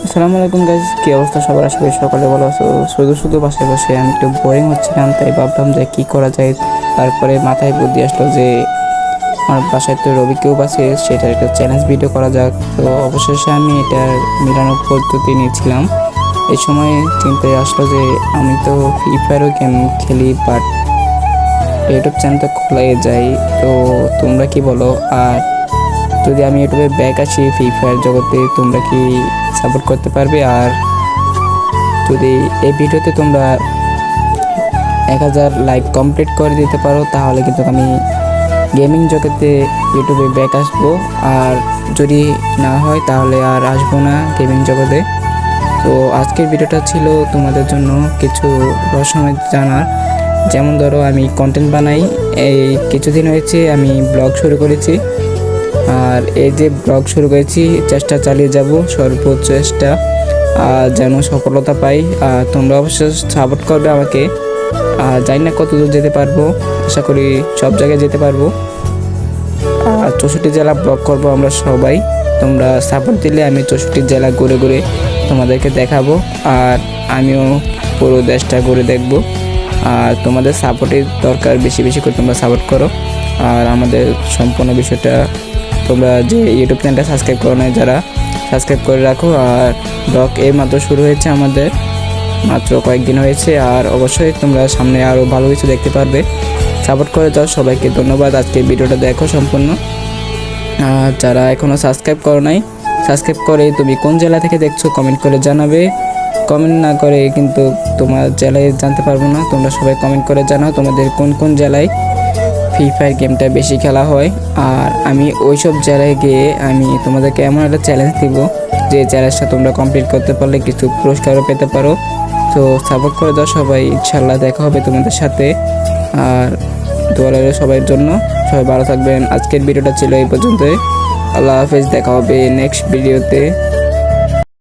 আসসালামু আলাইকুম গাইজ, কি অবস্থা সবার? আশা করি সকালে ভালো আছো। শুধু শুধু বাসায় বসে আমি একটু বোরিং হচ্ছিলাম, তাই ভাবলাম যে কী করা যায়। তারপরে মাথায় বুদ্ধি আসলো যে আমার বাসায় তো রবি কিউব আছে, সেটার একটা চ্যালেঞ্জ ভিডিও করা যাক। তো অবশেষে আমি এটার মিলানোর পদ্ধতি নিয়েছিলাম। এই সময় চিন্তায় আসলো যে আমি তো ফ্রি ফায়ারও গেম খেলি, বাট ইউটিউব চ্যানেল তো খোলাই যায়। তো তোমরা কি বলো? আর যদি আমি ইউটিউবে ব্যাক আসি ফ্রি ফায়ার জগতে, তোমরা কি সাপোর্ট করতে পারবে? আর যদি এই ভিডিওতে তোমরা 1000 লাইক কমপ্লিট করে দিতে পারো, তাহলে কিন্তু আমি গেমিং জগতে ইউটিউবে ব্যাক আসবো। আর যদি না হয় তাহলে আর আসবো না গেমিং জগতে। তো আজকের ভিডিওটা ছিল তোমাদের জন্য কিছু রহস্যময় জানার। যেমন ধরো, আমি কন্টেন্ট বানাই, এই কিছুদিন হয়েছে আমি ব্লগ শুরু করেছি। আর এই যে ব্লগ শুরু করেছি, চেষ্টা চালিয়ে যাব, সর্বোচ্চ চেষ্টা যেন সফলতা পাই। তোমরা অবশ্যই সাপোর্ট করবে আমাকে। জানি না কত দূর যেতে পারবো, আশা করি সব জায়গায় যেতে পারবো। 64 জেলা ব্লগ করব আমরা সবাই। তোমরা সাপোর্ট দিলে আমি 64 জেলা ঘুরে ঘুরে তোমাদেরকে দেখাবো। আর আমিও পুরো দেশটা ঘুরে দেখব। আর তোমাদের সাপোর্টের দরকার, বেশি বেশি করে তোমরা সাপোর্ট করো। আর আমাদের সম্পূর্ণ বিষয়টা, তোমরা যে ইউটিউব চ্যানেলটা সাবস্ক্রাইব করো না, যারা সাবস্ক্রাইব করে রাখো। আর ব্লগ এই মাত্র শুরু হয়েছে, আমাদের মাত্র কয়েকদিন হয়েছে। আর অবশ্যই তোমরা সামনে আরও ভালো কিছু দেখতে পারবে। সাপোর্ট করে যাও। সবাইকে ধন্যবাদ। আজকে ভিডিওটা দেখো সম্পূর্ণ। আর যারা এখনও সাবস্ক্রাইব করো নাই, সাবস্ক্রাইব করে তুমি কোন জেলা থেকে দেখছো কমেন্ট করে জানাবে। কমেন্ট না করে কিন্তু তোমার জেলায় জানতে পারবো না। তোমরা সবাই কমেন্ট করে জানাও তোমাদের কোন কোন জেলায় ফ্রি ফায়ার গেমটা বেশি খেলা হয়। আর আমি ওই সব জেলায় গিয়ে আমি তোমাদেরকে এমন একটা চ্যালেঞ্জ দিব, যে চ্যালেঞ্জটা তোমরা কমপ্লিট করতে পারলে কিছু পুরস্কারও পেতে পারো। তো সাপোর্ট করে দাও সবাই, ইনশাল্লাহ দেখা হবে তোমাদের সাথে। আর দোয়া রইল সবার জন্য। সবাই ভালো থাকবেন। আজকের ভিডিওটা ছিল এই পর্যন্তই। আল্লাহ হাফেজ, দেখা হবে নেক্সট ভিডিওতে।